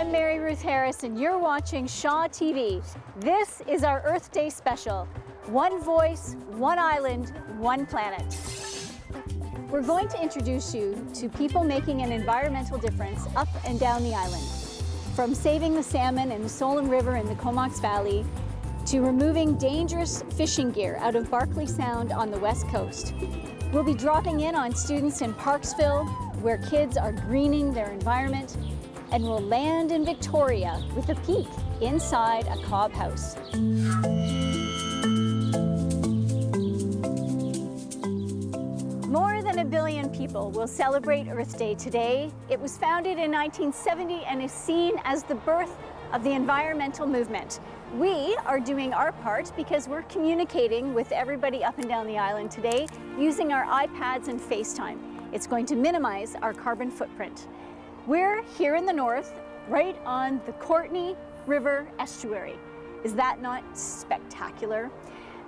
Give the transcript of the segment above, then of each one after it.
I'm Mary Ruth Harris, and you're watching Shaw TV. This is our Earth Day special. One voice, one island, one planet. We're going to introduce you to people making an environmental difference up and down the island. From saving the salmon in the Tsolsum River in the Comox Valley, to removing dangerous fishing gear out of Barkley Sound on the west coast. We'll be dropping in on students in Parksville, where kids are greening their environment, and we'll land in Victoria with a peek inside a Cobb House. More than 1 billion people will celebrate Earth Day today. It was founded in 1970 and is seen as the birth of the environmental movement. We are doing our part because we're communicating with everybody up and down the island today using our iPads and FaceTime. It's going to minimize our carbon footprint. We're here in the north, right on the Courtenay River estuary. Is that not spectacular?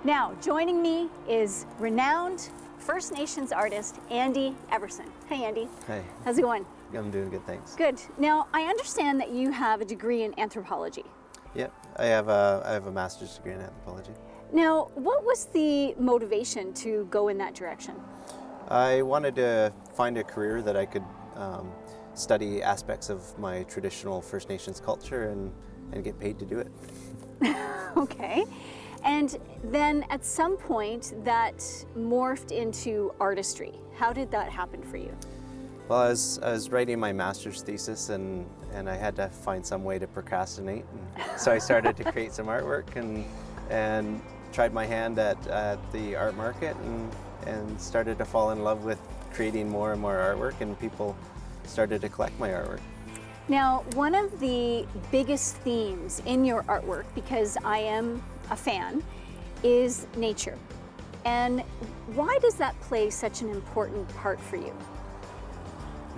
Now, joining me is renowned First Nations artist, Andy Everson. Hey, Andy. Hey. How's it going? I'm doing good, thanks. Good. Now, I understand that you have a degree in anthropology. Yep, I have a master's degree in anthropology. Now, what was the motivation to go in that direction? I wanted to find a career that I could study aspects of my traditional First Nations culture and get paid to do it. Okay. And then at some point that morphed into artistry. How did that happen for you? Well, I was writing my master's thesis and I had to find some way to procrastinate. And so I started to create some artwork and tried my hand at the art market and started to fall in love with creating more and more artwork, and people started to collect my artwork. Now, one of the biggest themes in your artwork, because I am a fan, is nature. And why does that play such an important part for you?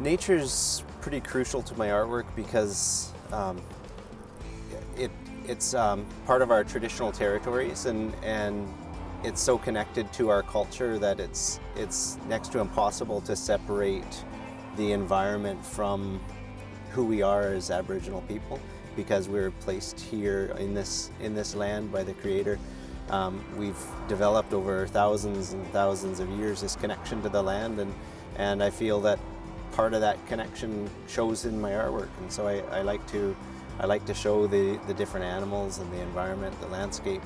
Nature's pretty crucial to my artwork because it's part of our traditional territories, and it's so connected to our culture that it's next to impossible to separate the environment from who we are as Aboriginal people, because we're placed here in this land by the Creator. We've developed over thousands and thousands of years this connection to the land, and I feel that part of that connection shows in my artwork, and so I like to show the different animals and the environment, the landscape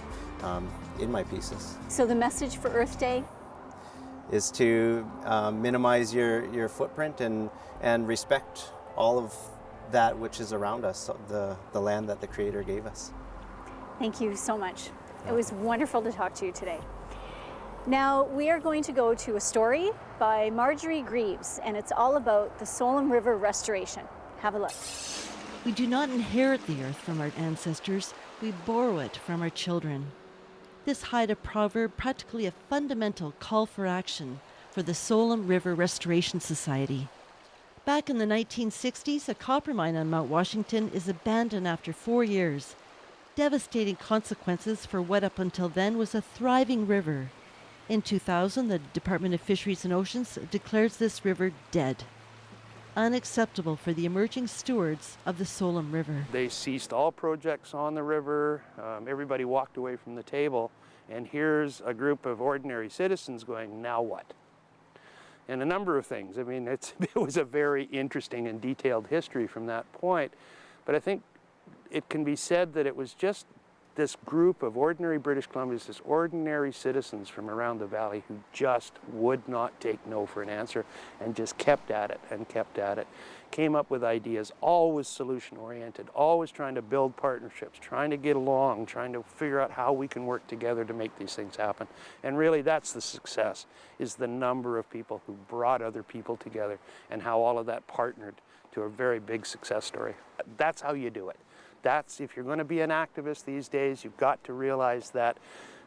in my pieces. So the message for Earth Day is to minimize your footprint and respect all of that which is around us, the land that the Creator gave us. Thank you so much. It was wonderful to talk to you today. Now, we are going to go to a story by Marjorie Greaves, and it's all about the Tsolum River restoration. Have a look. We do not inherit the earth from our ancestors, we borrow it from our children. This Haida proverb practically a fundamental call for action for the Tsolum River Restoration Society. Back in the 1960s, a copper mine on Mount Washington is abandoned after 4 years. Devastating consequences for what up until then was a thriving river. In 2000, the Department of Fisheries and Oceans declares this river dead. Unacceptable for the emerging stewards of the Tsolum River. They ceased all projects on the river. Everybody walked away from the table. And here's a group of ordinary citizens going, now what? And a number of things. I mean, it was a very interesting and detailed history from that point. But I think it can be said that it was just this group of ordinary British Columbians, this ordinary citizens from around the valley who just would not take no for an answer and just kept at it and kept at it. Came up with ideas, always solution-oriented, always trying to build partnerships, trying to get along, trying to figure out how we can work together to make these things happen. And really that's the success, is the number of people who brought other people together and how all of that partnered to a very big success story. That's how you do it. That's, if you're going to be an activist these days, you've got to realize that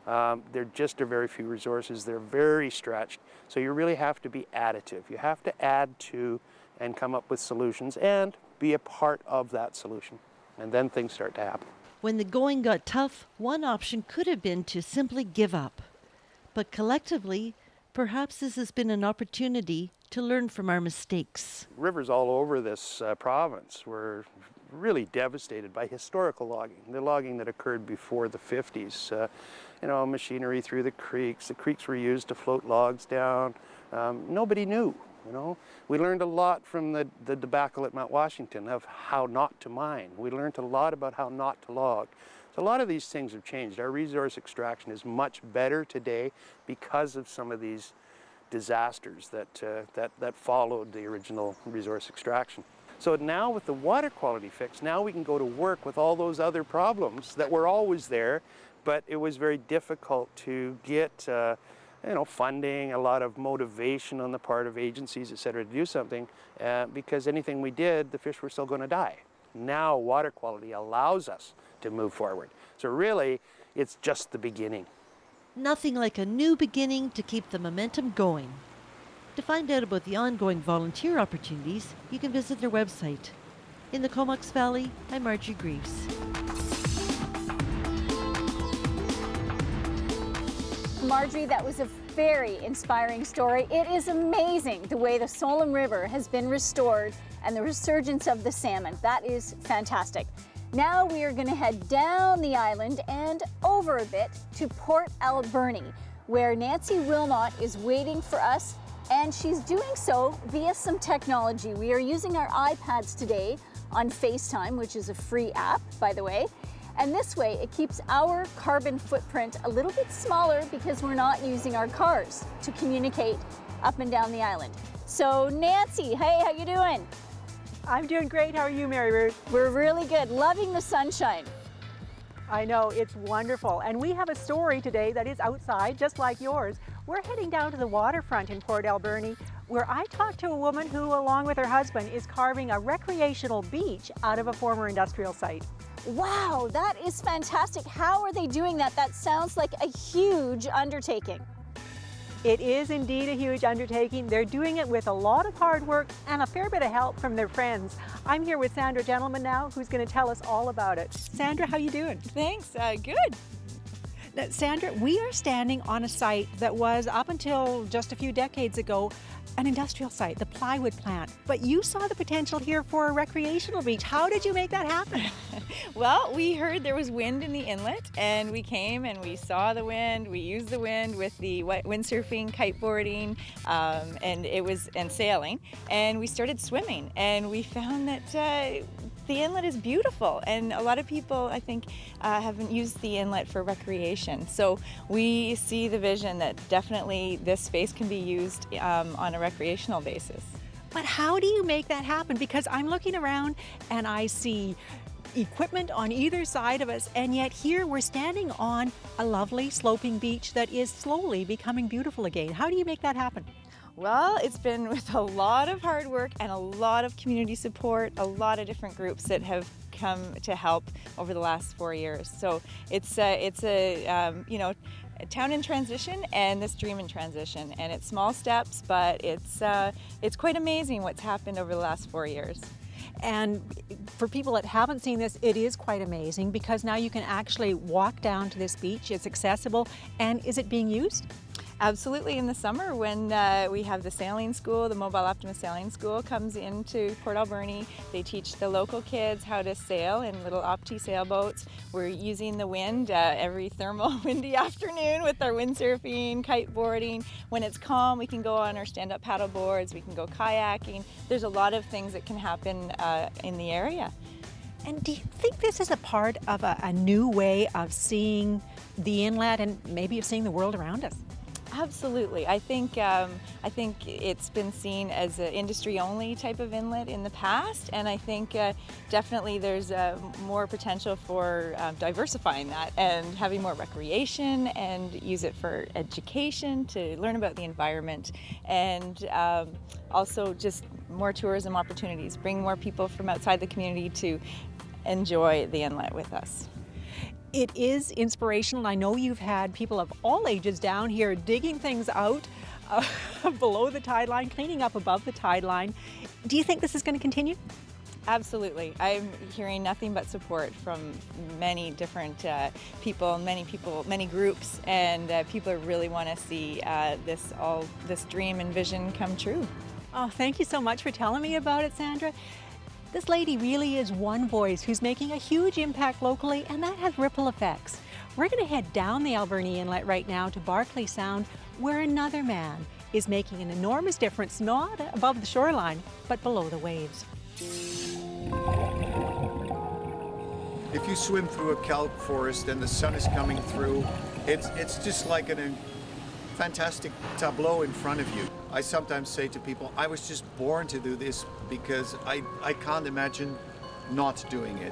there just are very few resources. They're very stretched. So you really have to be additive. You have to add to and come up with solutions and be a part of that solution. And then things start to happen. When the going got tough, one option could have been to simply give up. But collectively, perhaps this has been an opportunity to learn from our mistakes. Rivers all over this province were really devastated by historical logging, the logging that occurred before the 50s. You know, machinery through the creeks were used to float logs down. Nobody knew, you know. We learned a lot from the debacle at Mount Washington of how not to mine. We learned a lot about how not to log. So a lot of these things have changed. Our resource extraction is much better today because of some of these disasters that followed the original resource extraction. So now with the water quality fix, now we can go to work with all those other problems that were always there, but it was very difficult to get you know, funding, a lot of motivation on the part of agencies, et cetera, to do something, because anything we did, the fish were still going to die. Now water quality allows us to move forward. So really, it's just the beginning. Nothing like a new beginning to keep the momentum going. To find out about the ongoing volunteer opportunities, you can visit their website. In the Comox Valley, I'm Marjorie Greaves. Marjorie, that was a very inspiring story. It is amazing the way the Tsolum River has been restored and the resurgence of the salmon. That is fantastic. Now we are going to head down the island and over a bit to Port Alberni, where Nancy Wilmot is waiting for us, and she's doing so via some technology. We are using our iPads today on FaceTime, which is a free app, by the way. And this way, it keeps our carbon footprint a little bit smaller because we're not using our cars to communicate up and down the island. So Nancy, hey, how you doing? I'm doing great. How are you, Mary Ruth? We're really good, loving the sunshine. I know, it's wonderful. And we have a story today that is outside, just like yours. We're heading down to the waterfront in Port Alberni, where I talked to a woman who, along with her husband, is carving a recreational beach out of a former industrial site. Wow, that is fantastic. How are they doing that? That sounds like a huge undertaking. It is indeed a huge undertaking. They're doing it with a lot of hard work and a fair bit of help from their friends. I'm here with Sandra Gentleman now, who's going to tell us all about it. Sandra, how you doing? Thanks, good. Now, Sandra, we are standing on a site that was, up until just a few decades ago, an industrial site, the plywood plant. But you saw the potential here for a recreational beach. How did you make that happen? Well, we heard there was wind in the inlet, and we came and we saw the wind. We used the wind with the windsurfing, kiteboarding, and sailing. And we started swimming, and we found that the inlet is beautiful, and a lot of people, I think, haven't used the inlet for recreation. So we see the vision that definitely this space can be used on a recreational basis. But how do you make that happen? Because I'm looking around and I see equipment on either side of us, and yet here we're standing on a lovely sloping beach that is slowly becoming beautiful again. How do you make that happen? Well, it's been with a lot of hard work and a lot of community support, a lot of different groups that have come to help over the last 4 years. So it's a town in transition and this dream in transition, and it's small steps, but it's quite amazing what's happened over the last 4 years. And for people that haven't seen this, it is quite amazing because now you can actually walk down to this beach. It's accessible. And is it being used? Absolutely. In the summer, when we have the sailing school, the Mobile Optimist Sailing School comes into Port Alberni. They teach the local kids how to sail in little Opti sailboats. We're using the wind every thermal windy afternoon with our windsurfing, kiteboarding. When it's calm, we can go on our stand-up paddle boards. We can go kayaking. There's a lot of things that can happen in the area. And do you think this is a part of a new way of seeing the inlet and maybe of seeing the world around us? Absolutely. I think it's been seen as an industry-only type of inlet in the past, and I think definitely there's more potential for diversifying that and having more recreation and use it for education to learn about the environment, and also just more tourism opportunities, bring more people from outside the community to enjoy the inlet with us. It is inspirational. I know you've had people of all ages down here digging things out below the tide line, cleaning up above the tide line. Do you think this is going to continue? Absolutely. I'm hearing nothing but support from many different people, many groups, and people really want to see this dream and vision come true. Oh, thank you so much for telling me about it, Sandra. This lady really is one voice who's making a huge impact locally, and that has ripple effects. We're going to head down the Alberni Inlet right now to Barkley Sound, where another man is making an enormous difference, not above the shoreline, but below the waves. If you swim through a kelp forest and the sun is coming through, it's just like a fantastic tableau in front of you. I sometimes say to people, I was just born to do this because I can't imagine not doing it.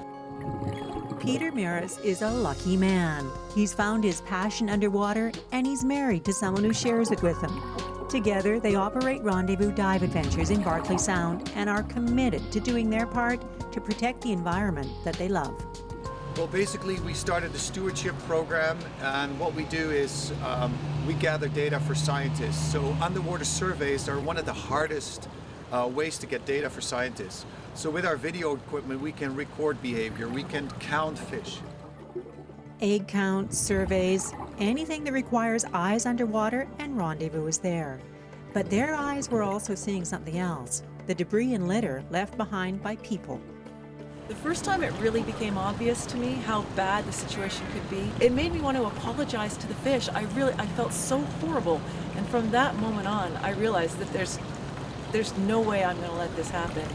Peter Mieras is a lucky man. He's found his passion underwater, and he's married to someone who shares it with him. Together, they operate Rendezvous dive adventures in Barkley Sound and are committed to doing their part to protect the environment that they love. Well, basically, we started the stewardship program, and what we do is we gather data for scientists. So underwater surveys are one of the hardest ways to get data for scientists. So with our video equipment, we can record behavior, we can count fish. Egg count, surveys, anything that requires eyes underwater, and Rendezvous is there. But their eyes were also seeing something else, the debris and litter left behind by people. The first time it really became obvious to me how bad the situation could be, it made me want to apologize to the fish. I felt so horrible. And from that moment on, I realized that there's no way I'm going to let this happen.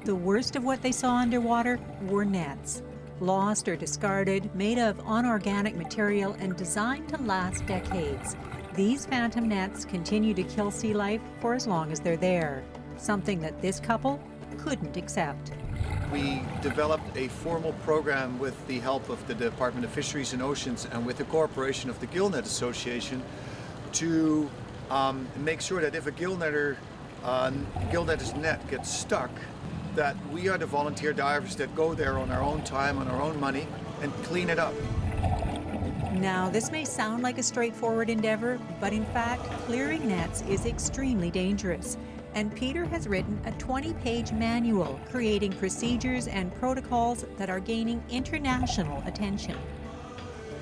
The worst of what they saw underwater were nets, lost or discarded, made of unorganic material and designed to last decades. These phantom nets continue to kill sea life for as long as they're there, something that this couple couldn't accept. We developed a formal program with the help of the Department of Fisheries and Oceans and with the cooperation of the Gillnet Association to make sure that if a gillnetter's net gets stuck, that we are the volunteer divers that go there on our own time, on our own money, and clean it up. Now, this may sound like a straightforward endeavor, but in fact, clearing nets is extremely dangerous. And Peter has written a 20-page manual creating procedures and protocols that are gaining international attention.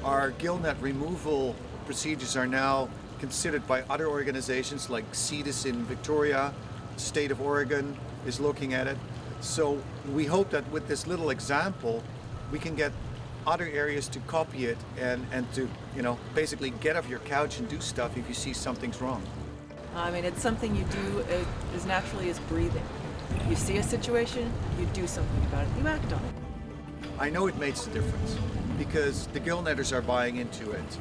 Our gillnet removal procedures are now considered by other organizations like CITES in Victoria, the state of Oregon is looking at it. So we hope that with this little example, we can get other areas to copy it and to, basically get off your couch and do stuff if you see something's wrong. I mean, it's something you do as naturally as breathing. You see a situation, you do something about it, you act on it. I know it makes a difference because the gillnetters are buying into it.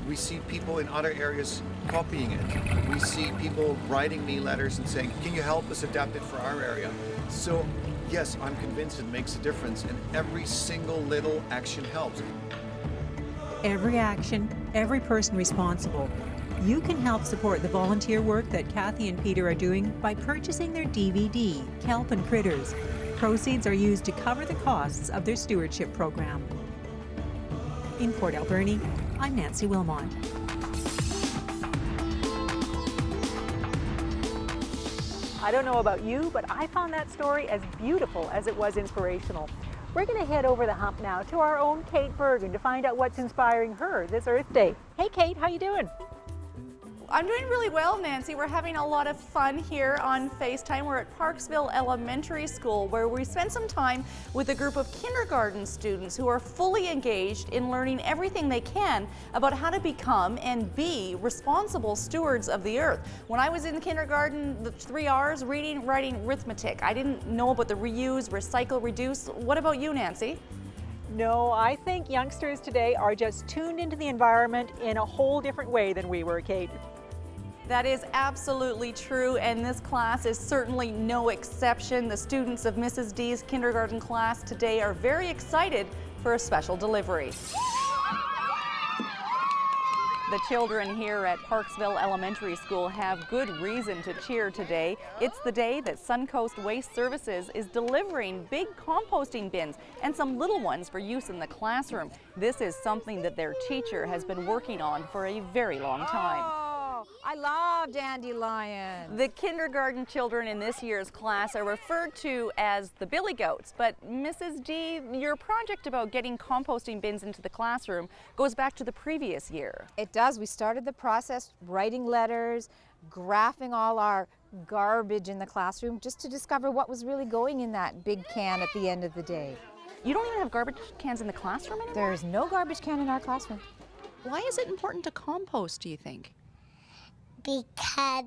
We see people in other areas copying it. We see people writing me letters and saying, can you help us adapt it for our area? So yes, I'm convinced it makes a difference, and every single little action helps. Every action, every person responsible. You can help support the volunteer work that Kathy and Peter are doing by purchasing their DVD, Kelp and Critters. Proceeds are used to cover the costs of their stewardship program. In Port Alberni, I'm Nancy Wilmot. I don't know about you, but I found that story as beautiful as it was inspirational. We're going to head over the hump now to our own Kait Burgan to find out what's inspiring her this Earth Day. Hey Kait, how you doing? I'm doing really well, Nancy. We're having a lot of fun here on FaceTime. We're at Parksville Elementary School, where we spent some time with a group of kindergarten students who are fully engaged in learning everything they can about how to become and be responsible stewards of the earth. When I was in kindergarten, the 3 R's, reading, writing, arithmetic, I didn't know about the reuse, recycle, reduce. What about you, Nancy? No, I think youngsters today are just tuned into the environment in a whole different way than we were, Kait. That is absolutely true, and this class is certainly no exception. The students of Mrs. D's kindergarten class today are very excited for a special delivery. The children here at Parksville Elementary School have good reason to cheer today. It's the day that Suncoast Waste Services is delivering big composting bins and some little ones for use in the classroom. This is something that their teacher has been working on for a very long time. I love dandelions. The kindergarten children in this year's class are referred to as the Billy Goats, but Mrs. D, your project about getting composting bins into the classroom goes back to the previous year. It does. We started the process writing letters, graphing all our garbage in the classroom just to discover what was really going in that big can at the end of the day. You don't even have garbage cans in the classroom anymore? There's no garbage can in our classroom. Why is it important to compost, do you think? Because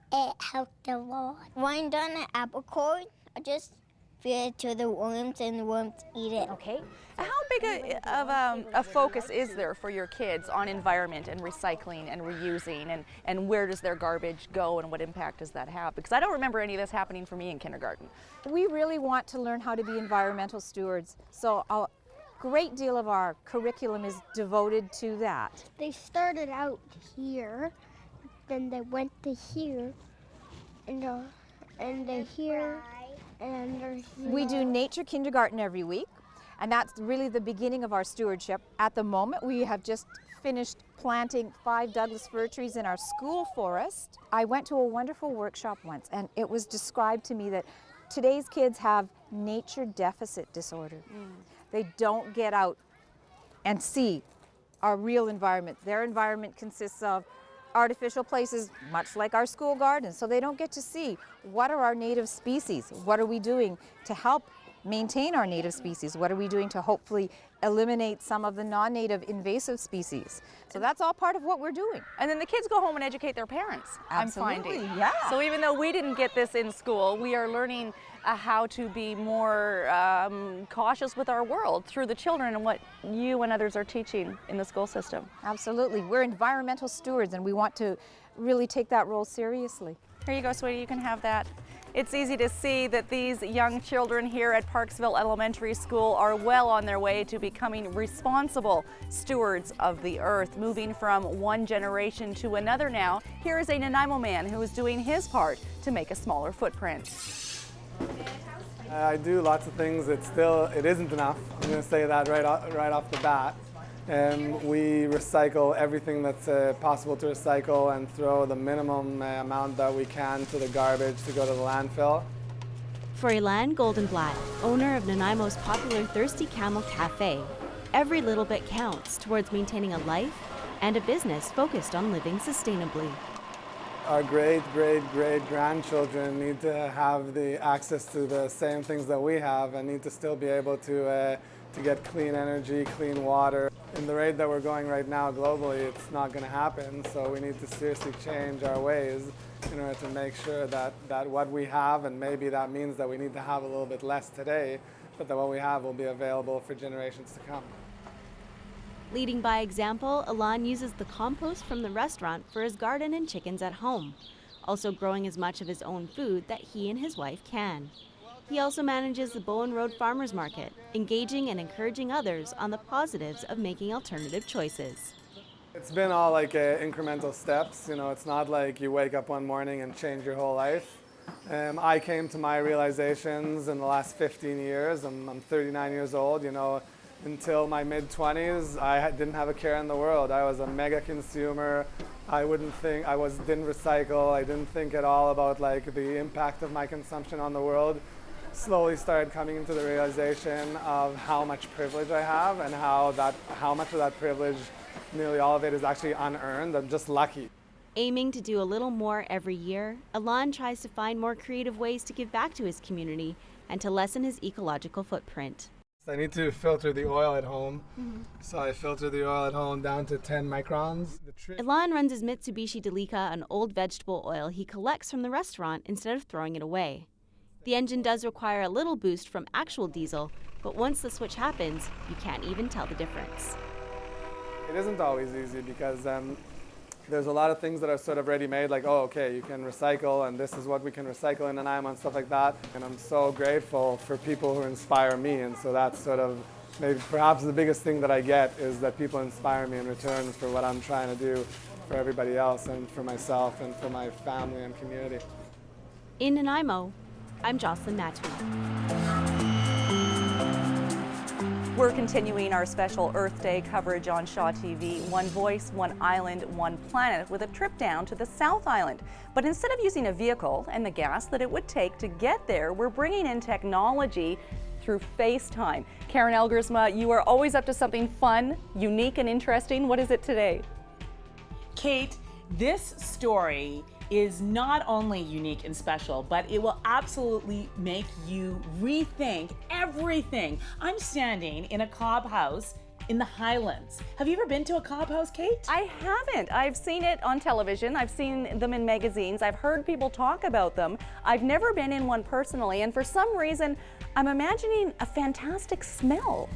it helps the lot. When done an apple core, I just feed it to the worms and the worms eat it. Okay. How big of a focus is there for your kids on environment and recycling and reusing, and where does their garbage go and what impact does that have? Because I don't remember any of this happening for me in kindergarten. We really want to learn how to be environmental stewards, so a great deal of our curriculum is devoted to that. They started out here, then they went to here, and they're here, and they're here. We do nature kindergarten every week, and that's really the beginning of our stewardship. At the moment, we have just finished planting 5 Douglas fir trees in our school forest. I went to a wonderful workshop once, and it was described to me that today's kids have nature deficit disorder. They don't get out and see our real environment. Their environment consists of artificial places, much like our school gardens, so they don't get to see what are our native species, what are we doing to help maintain our native species, what are we doing to hopefully eliminate some of the non-native invasive species. So that's all part of what we're doing. And then the kids go home and educate their parents, Absolutely, I'm finding. yeah. So even though we didn't get this in school, we are learning how to be more cautious with our world through the children and what you and others are teaching in the school system. Absolutely. We're environmental stewards, and we want to really take that role seriously. Here you go, sweetie, you can have that. It's easy to see that these young children here at Parksville Elementary School are well on their way to becoming responsible stewards of the earth, moving from one generation to another now. Here is a Nanaimo man who is doing his part to make a smaller footprint. I do lots of things. It isn't enough. I'm going to say that right off the bat. We recycle everything that's possible to recycle and throw the minimum amount that we can to the garbage to go to the landfill. For Ilan Goldenblatt, owner of Nanaimo's popular Thirsty Camel Cafe, every little bit counts towards maintaining a life and a business focused on living sustainably. Our great-great-great-grandchildren need to have the access to the same things that we have and need to still be able to get clean energy, clean water. In the rate that we're going right now globally, it's not going to happen, so we need to seriously change our ways in order to make sure that what we have, and maybe that means that we need to have a little bit less today, but that what we have will be available for generations to come. Leading by example, Ilan uses the compost from the restaurant for his garden and chickens at home, also growing as much of his own food that he and his wife can. He also manages the Bowen Road Farmers Market, engaging and encouraging others on the positives of making alternative choices. It's been all like incremental steps. It's not like you wake up one morning and change your whole life. I came to my realizations in the last 15 years. I'm 39 years old. Until my mid-20s, I didn't have a care in the world. I was a mega consumer. Didn't recycle. I didn't think at all about the impact of my consumption on the world. Slowly started coming into the realization of how much privilege I have and how much of that privilege, nearly all of it, is actually unearned. I'm just lucky. Aiming to do a little more every year, Ilan tries to find more creative ways to give back to his community and to lessen his ecological footprint. I need to filter the oil at home, so I filter the oil at home down to 10 microns. Ilan runs his Mitsubishi Delica on old vegetable oil he collects from the restaurant instead of throwing it away. The engine does require a little boost from actual diesel, but once the switch happens, you can't even tell the difference. It isn't always easy because there's a lot of things that are sort of ready-made, like, oh, okay, you can recycle, and this is what we can recycle in Nanaimo and stuff like that. And I'm so grateful for people who inspire me, and so that's sort of maybe perhaps the biggest thing that I get is that people inspire me in return for what I'm trying to do for everybody else and for myself and for my family and community. In Nanaimo, I'm Jocelyn Matthew. We're continuing our special Earth Day coverage on Shaw TV, One Voice, One Island, One Planet, with a trip down to the South Island. But instead of using a vehicle and the gas that it would take to get there, we're bringing in technology through FaceTime. Karen Elgersma, you are always up to something fun, unique, and interesting. What is it today? Kait, this story is not only unique and special, but it will absolutely make you rethink everything. I'm standing in a Cobb House in the Highlands. Have you ever been to a Cobb House, Kait? I haven't. I've seen it on television. I've seen them in magazines. I've heard people talk about them. I've never been in one personally, and for some reason, I'm imagining a fantastic smell.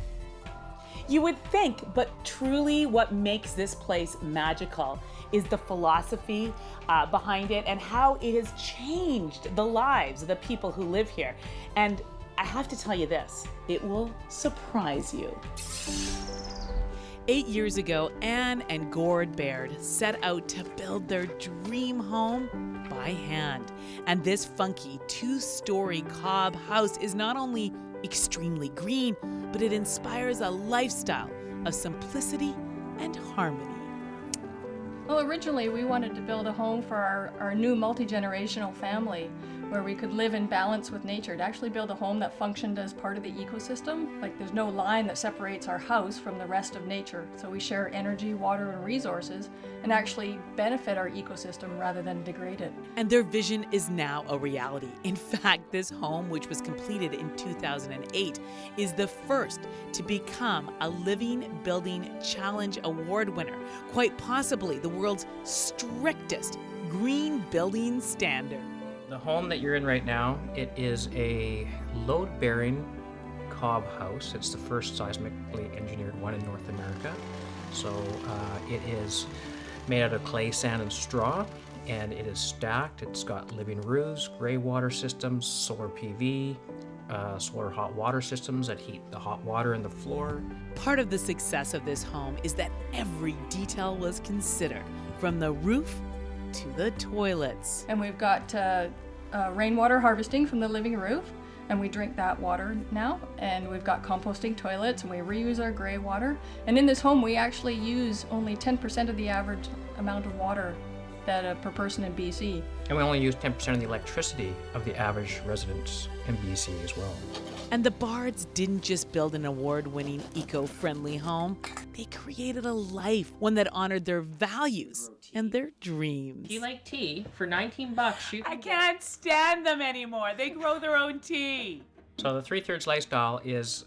You would think, but truly what makes this place magical is the philosophy behind it and how it has changed the lives of the people who live here. And I have to tell you this, it will surprise you. 8 years ago, Anne and Gord Baird set out to build their dream home by hand. And this funky 2-story Cobb house is not only extremely green, but it inspires a lifestyle of simplicity and harmony. Well, originally we wanted to build a home for our new multi-generational family where we could live in balance with nature, to actually build a home that functioned as part of the ecosystem. Like there's no line that separates our house from the rest of nature. So we share energy, water, and resources and actually benefit our ecosystem rather than degrade it. And their vision is now a reality. In fact, this home, which was completed in 2008, is the first to become a Living Building Challenge Award winner, quite possibly the world's strictest green building standard. The home that you're in right now, it is a load-bearing Cobb house. It's the first seismically engineered one in North America. So it is made out of clay, sand, and straw, and it is stacked. It's got living roofs, gray water systems, solar PV, solar hot water systems that heat the hot water in the floor. Part of the success of this home is that every detail was considered, from the roof to the toilets. And we've got rainwater harvesting from the living roof, and we drink that water now. And we've got composting toilets, and we reuse our gray water. And in this home, we actually use only 10% of the average amount of water that per person in BC. And we only use 10% of the electricity of the average residents in BC as well. And the Bards didn't just build an award-winning eco-friendly home, they created a life, one that honored their values and their dreams. Do you like tea? For 19 bucks, you can I can't stand them anymore. They grow their own tea. So the 3/3 lifestyle is,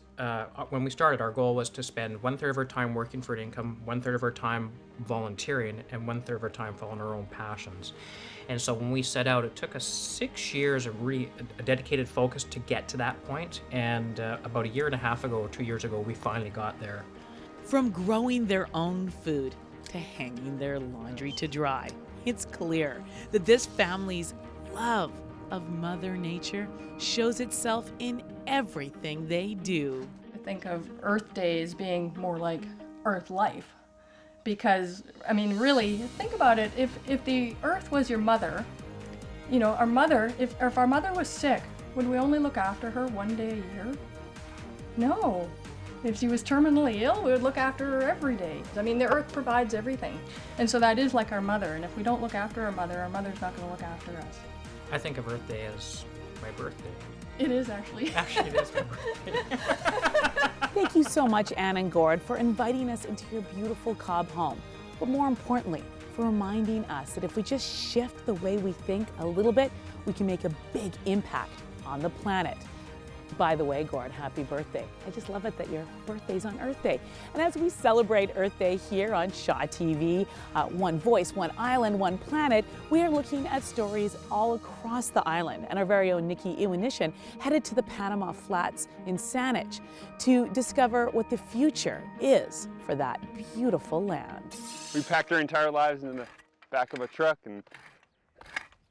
when we started, our goal was to spend 1/3 of our time working for an income, 1/3 of our time volunteering, and 1/3 of our time following our own passions. And so when we set out, it took us 6 years of a dedicated focus to get to that point. And about 1.5 years ago, 2 years ago, we finally got there. From growing their own food to hanging their laundry to dry, it's clear that this family's love of Mother Nature shows itself in everything they do. I think of Earth Day as being more like Earth life. Because, I mean, really, think about it. If the Earth was your mother, you know, our mother, if our mother was sick, would we only look after her one day a year? No. If she was terminally ill, we would look after her every day. I mean, the Earth provides everything. And so that is like our mother. And if we don't look after our mother's not going to look after us. I think of Earth Day as my birthday. It is actually. Actually, it is my birthday. Thank you so much, Anne and Gord, for inviting us into your beautiful Cobb home. But more importantly, for reminding us that if we just shift the way we think a little bit, we can make a big impact on the planet. By the way, Gord, happy birthday. I just love it that your birthday's on Earth Day. And as we celebrate Earth Day here on Shaw TV, One Voice, One Island, One Planet, we are looking at stories all across the island. And our very own Nikki Ewanyshyn headed to the Panama Flats in Saanich to discover what the future is for that beautiful land. We packed our entire lives in the back of a truck, and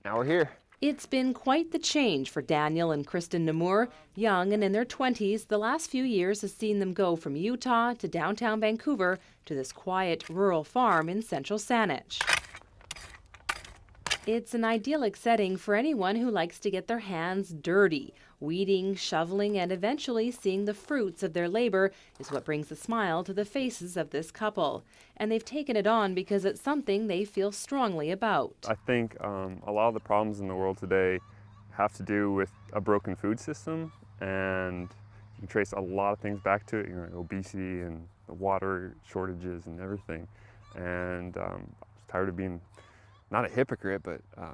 now we're here. It's been quite the change for Daniel and Kristen Nammour. Young and in their 20s, the last few years has seen them go from Utah to downtown Vancouver to this quiet rural farm in central Saanich. It's an idyllic setting for anyone who likes to get their hands dirty. Weeding, shoveling, and eventually seeing the fruits of their labor is what brings a smile to the faces of this couple. And they've taken it on because it's something they feel strongly about. I think a lot of the problems in the world today have to do with a broken food system, and you can trace a lot of things back to it, you know, obesity and the water shortages and everything. And I was tired of being, not a hypocrite, but I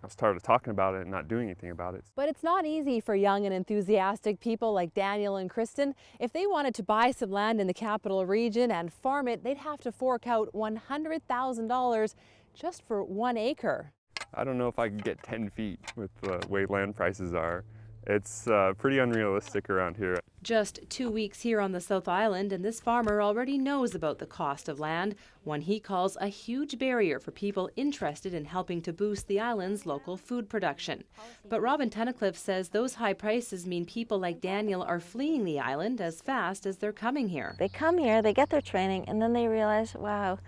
was tired of talking about it and not doing anything about it. But it's not easy for young and enthusiastic people like Daniel and Kristen. If they wanted to buy some land in the capital region and farm it, they'd have to fork out $100,000 just for 1 acre. I don't know if I could get 10 feet with the way land prices are. It's pretty unrealistic around here. Just 2 weeks here on the South Island, and this farmer already knows about the cost of land, one he calls a huge barrier for people interested in helping to boost the island's local food production. But Robin Tunnicliffe says those high prices mean people like Daniel are fleeing the island as fast as they're coming here. They come here, they get their training, and then they realize, wow,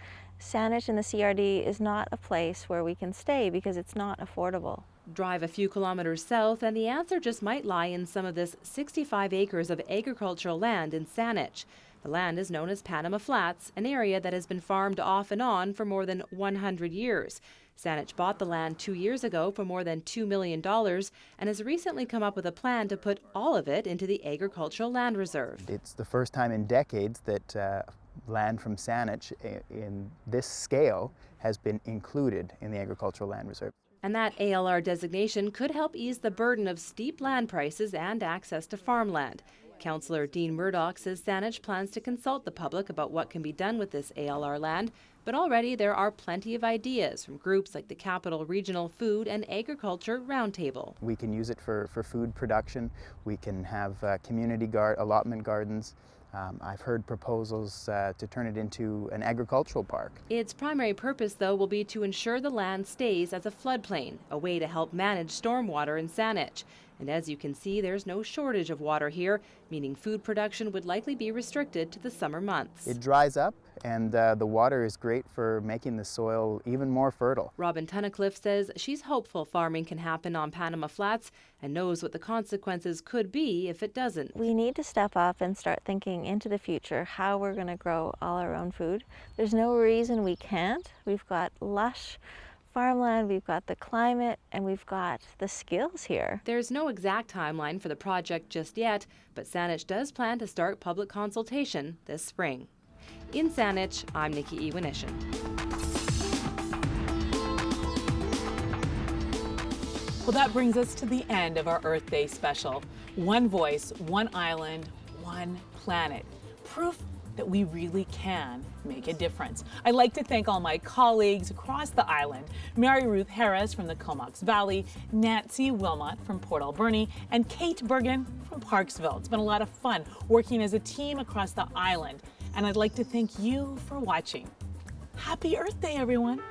Saanich and the CRD is not a place where we can stay because it's not affordable. Drive a few kilometers south and the answer just might lie in some of this 65 acres of agricultural land in Saanich. The land is known as Panama Flats, an area that has been farmed off and on for more than 100 years. Saanich bought the land 2 years ago for more than $2 million and has recently come up with a plan to put all of it into the agricultural land reserve. It's the first time in decades that land from Saanich in this scale has been included in the agricultural land reserve. And that ALR designation could help ease the burden of steep land prices and access to farmland. Councillor Dean Murdock says Saanich plans to consult the public about what can be done with this ALR land, but already there are plenty of ideas from groups like the Capital Regional Food and Agriculture Roundtable. We can use it for food production. We can have community allotment gardens. I've heard proposals to turn it into an agricultural park. Its primary purpose, though, will be to ensure the land stays as a floodplain, a way to help manage stormwater in Saanich. And as you can see, there's no shortage of water here, meaning food production would likely be restricted to the summer months. It dries up, and the water is great for making the soil even more fertile. Robin Tunnicliffe says she's hopeful farming can happen on Panama Flats and knows what the consequences could be if it doesn't. We need to step up and start thinking into the future how we're going to grow all our own food. There's no reason we can't. We've got lush farmland, we've got the climate, and we've got the skills here. There's no exact timeline for the project just yet, but Saanich does plan to start public consultation this spring. In Saanich, I'm Nikki Ewanyshyn. Well, that brings us to the end of our Earth Day special. One voice, one island, one planet. Proof that we really can make a difference. I'd like to thank all my colleagues across the island, Ruth Harris from the Comox Valley, Nancy Wilmot from Port Alberni, and Kait Burgan from Parksville. It's been a lot of fun working as a team across the island, and I'd like to thank you for watching. Happy Earth Day, everyone.